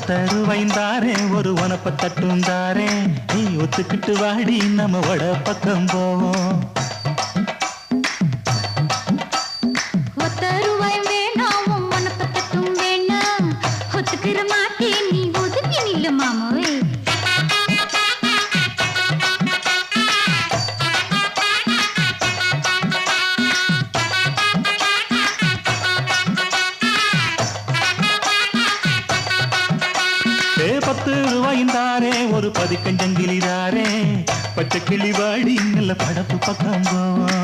ஒத்தருவைந்தாரே ஒரு உனப்ப தட்டுந்தாரே நீ ஒத்துக்கிட்டு வாடி நம்ம வட பக்கம் போவோம். ஒத்தருவாய் வேணாம் உனப்ப தட்டும் வேணாம் ஒத்துக்கிற மாட்டேன் நீ ஒதுங்கி நில்லு மாமோய். ₹10 ஒரு பதிக்கஞ்சங்கிலிதாரே பச்சை கிளி வாடி நல்ல படப்பு பக்கம் போவோம்.